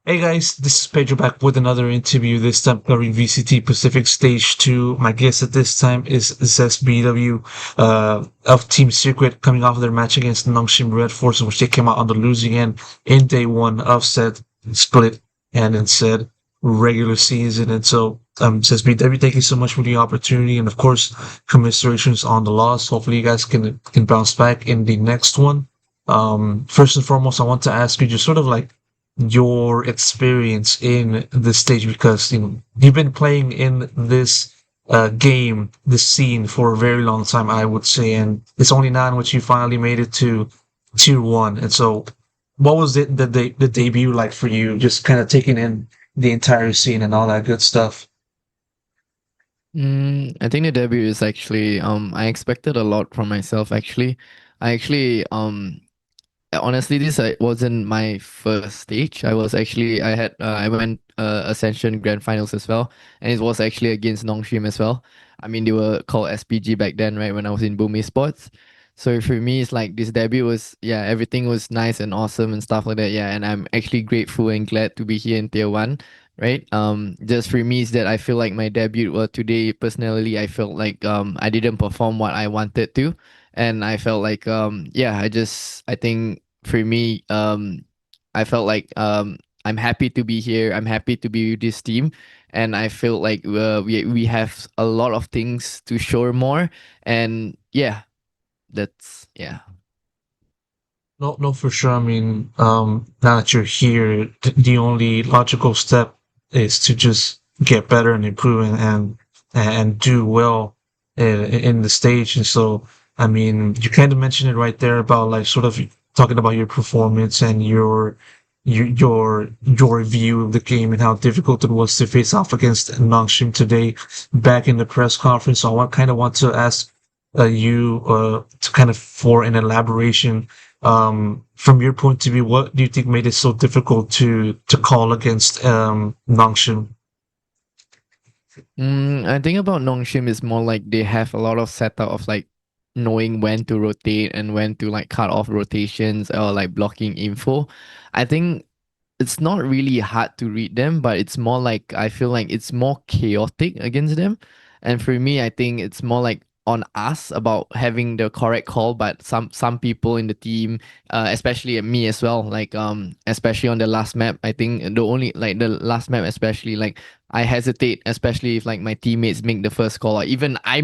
Hey guys, this is Pedro back with another interview, this time covering VCT Pacific Stage 2. My guest at this time is ZesBeeW of Team Secret, coming off their match against Nongshim RedForce, in which they came out on the losing end in day one of said split and in said regular season. And so, ZesBeeW, thank you so much for the opportunity, and of course, commiserations on the loss. Hopefully, you guys can bounce back in the next one. First and foremost, I want to ask you just sort of like your experience in this stage, because you've been playing in this game, this scene for a very long time, I would say, and it's only now in which you finally made it to tier one. And so, what was the debut like for you? Just kind of taking in the entire scene and all that good stuff. I think the debut is actually I expected a lot from myself actually. I actually honestly this wasn't my first stage. I went Ascension Grand Finals as well, and it was actually against Nongshim as well. I mean they were called SPG back then, right, when I was in Boom Esports. So for me it's like this debut was, yeah, everything was nice and awesome and stuff like that. Yeah, and I'm actually grateful and glad to be here in tier 1, right? Just for me is that I feel like my debut, well, today personally I felt like I didn't perform what I wanted to, and I felt like yeah, I think for me I felt like I'm happy to be here. I'm happy to be with this team, and I feel like we have a lot of things to show more, and yeah, that's yeah. No, no, for sure. I mean, now that you're here, the only logical step is to just get better and improve and do well in the stage. And so, I mean, you kind of mentioned it right there about like sort of talking about your performance and your view of the game and how difficult it was to face off against Nongshim today back in the press conference. So kind of want to ask you to kind of for an elaboration from your point of view, what do you think made it so difficult to call against Nongshim? I think about Nongshim is more like they have a lot of setup of like knowing when to rotate and when to like cut off rotations or like blocking info. I think it's not really hard to read them, but it's more like I feel like it's more chaotic against them. And for me, I think it's more like on us about having the correct call, but some people in the team, especially me as well, like especially on the last map, I think the last map especially, like I hesitate, especially if like my teammates make the first call, or even I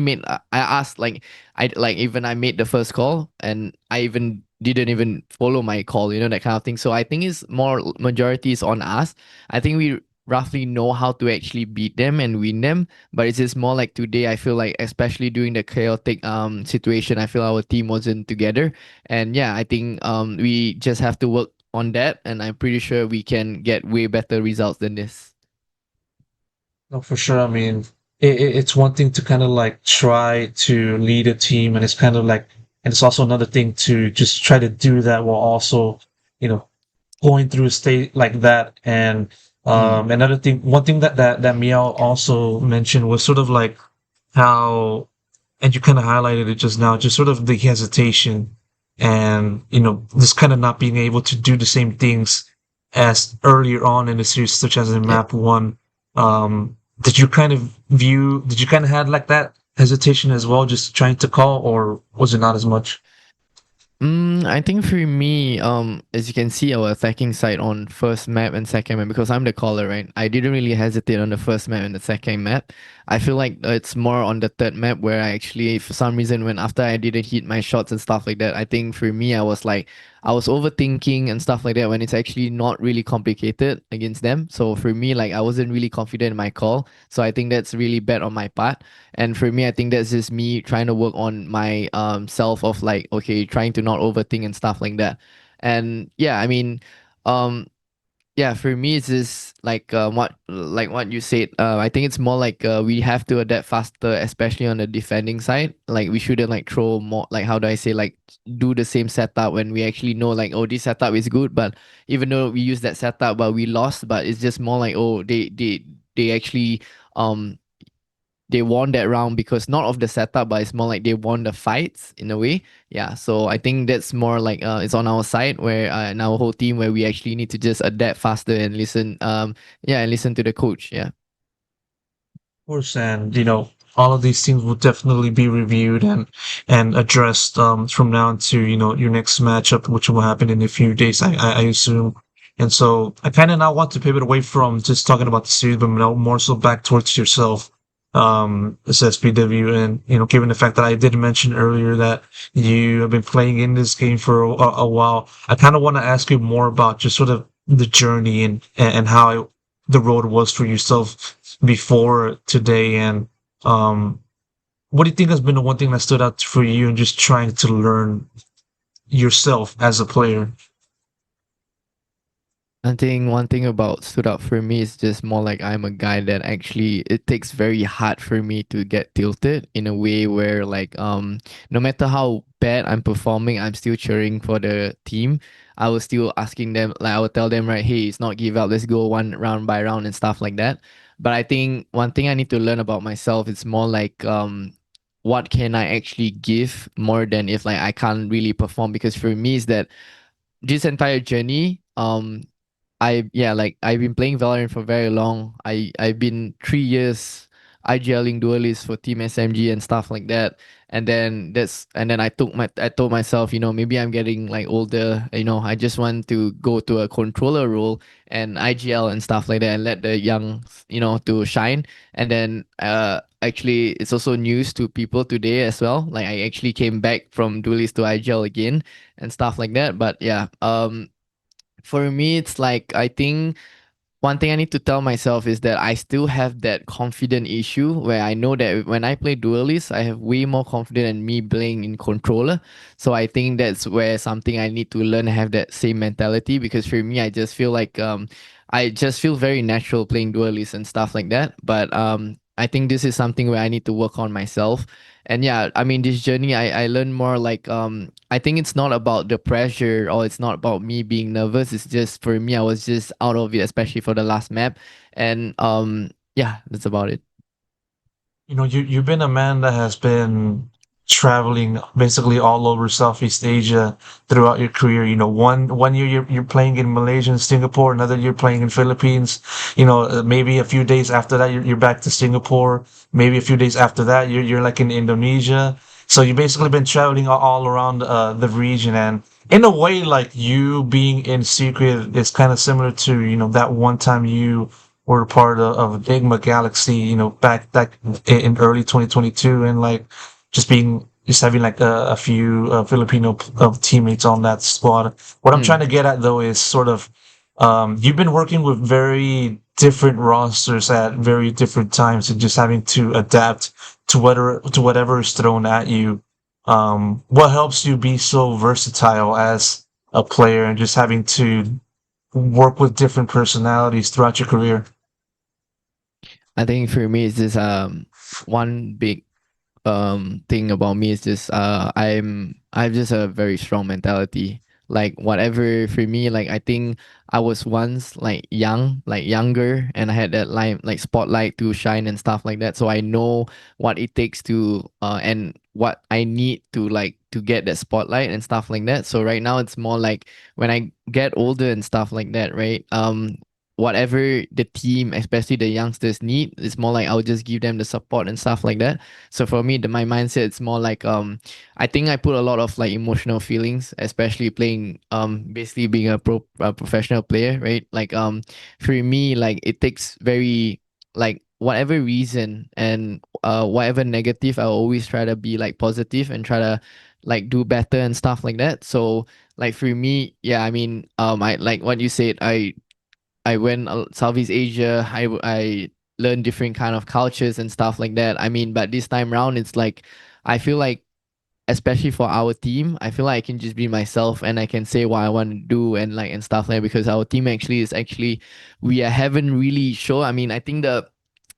asked like even I made the first call and I even didn't even follow my call, that kind of thing. So I think it's more majority is on us. I think we roughly know how to actually beat them and win them, but it's just more like today I feel like, especially during the chaotic situation, I feel our team wasn't together. And yeah, I think we just have to work on that, and I'm pretty sure we can get way better results than this. No, for sure. I mean, it's one thing to kind of like try to lead a team, and it's kind of like, and it's also another thing to just try to do that while also, you know, going through a state like that. And Mm. another thing, one thing that Meow also mentioned was sort of like how, and you kind of highlighted it just now, just sort of the hesitation and, just kind of not being able to do the same things as earlier on in the series, such as in Yep. map one. Did you kind of had like that hesitation as well, just trying to call, or was it not as much? I think for me, as you can see, our attacking side on first map and second map, because I'm the caller, right? I didn't really hesitate on the first map and the second map. I feel like it's more on the third map where I actually, for some reason, when after I didn't hit my shots and stuff like that, I think for me, I was overthinking and stuff like that when it's actually not really complicated against them. So for me, like I wasn't really confident in my call. So I think that's really bad on my part. And for me, I think that's just me trying to work on my self of like, okay, trying to not overthink and stuff like that. And yeah, I mean, um yeah, for me it's just like what you said. I think it's more like we have to adapt faster, especially on the defending side. Like we shouldn't like throw more, like how do I say, like do the same setup when we actually know like, oh, this setup is good, but even though we use that setup but we lost, but it's just more like, oh, they actually um they won that round because not of the setup, but it's more like they won the fights in a way. Yeah, so I think that's more like it's on our side where in our whole team where we actually need to just adapt faster and listen. Yeah, and listen to the coach. Yeah. Course, and all of these things will definitely be reviewed and addressed from now to your next matchup, which will happen in a few days, I assume. And so I kind of now want to pivot away from just talking about the series, but more so back towards yourself, as SPW, and given the fact that I did mention earlier that you have been playing in this game for a while, I kind of want to ask you more about just sort of the journey and how the road was for yourself before today, and um what do you think has been the one thing that stood out for you and just trying to learn yourself as a player? I think one thing about stood out for me is just more like I'm a guy that actually it takes very hard for me to get tilted in a way where like no matter how bad I'm performing, I'm still cheering for the team. I was still asking them like I would tell them right, hey, it's not give up, let's go one round by round and stuff like that. But I think one thing I need to learn about myself is more like what can I actually give more than if like I can't really perform, because for me is that this entire journey like I've been playing Valorant for very long. I've been 3 years IGLing duelists for Team SMG and stuff like that. And then I told myself, maybe I'm getting like older, I just want to go to a controller role and IGL and stuff like that and let the young, to shine. And then actually it's also news to people today as well. Like I actually came back from duelist to IGL again and stuff like that. But yeah, for me, it's like I think one thing I need to tell myself is that I still have that confident issue where I know that when I play duelist, I have way more confidence than me playing in controller. So I think that's where something I need to learn to have that same mentality, because for me, I just feel like I just feel very natural playing duelist and stuff like that. But I think this is something where I need to work on myself. And yeah, I mean, this journey, I learned more like I think it's not about the pressure or it's not about me being nervous. It's just for me, I was just out of it, especially for the last map. And yeah, that's about it. You've been a man that has been traveling basically all over Southeast Asia throughout your career. One year you're playing in Malaysia and Singapore, another year playing in Philippines. Maybe a few days after that you're back to Singapore. Maybe a few days after that you're like in Indonesia. So you've basically been traveling all around the region, and in a way, like you being in secret is kind of similar to that one time you were part of Enigma Galaxy, back in early 2022, and like just having like a few Filipino teammates on that squad. What I'm trying Mm. to get at though is sort of you've been working with very different rosters at very different times and just having to adapt to whatever is thrown at you. What helps you be so versatile as a player and just having to work with different personalities throughout your career? I think for me, it's just one big thing about me is just I've just a very strong mentality. Like whatever for me, like I think I was once like younger, and I had that like spotlight to shine and stuff like that. So I know what it takes to and what I need to like to get that spotlight and stuff like that. So right now it's more like when I get older and stuff like that, right? Whatever the team, especially the youngsters need, it's more like I'll just give them the support and stuff like that. So for me, my mindset it's more like I think I put a lot of like emotional feelings, especially playing basically being a professional player, right? Like for me, like it takes very like whatever reason and whatever negative, I always try to be like positive and try to like do better and stuff like that. So like for me, yeah, I mean I like what you said, I went Southeast Asia. I learned different kind of cultures and stuff like that. I mean, but this time round, it's like I feel like, especially for our team, I feel like I can just be myself and I can say what I want to do and like and stuff like that, because our team actually we haven't really show. I mean, I think the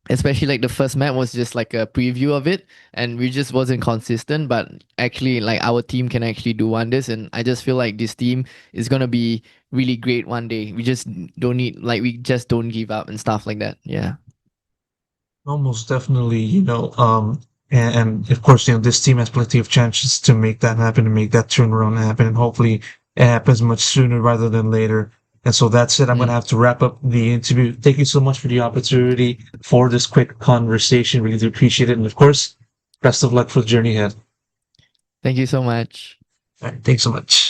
especially like the first map was just like a preview of it and we just wasn't consistent, but actually like our team can actually do wonders, and I just feel like this team is going to be really great one day. We just don't give up and stuff like that. Yeah. Almost definitely, and of course, this team has plenty of chances to make that happen, to make that turnaround happen, and hopefully it happens much sooner rather than later. And so that's it. I'm going to Mm. have to wrap up the interview. Thank you so much for the opportunity for this quick conversation. Really do appreciate it. And of course, best of luck for the journey ahead. Thank you so much. All right, thanks so much.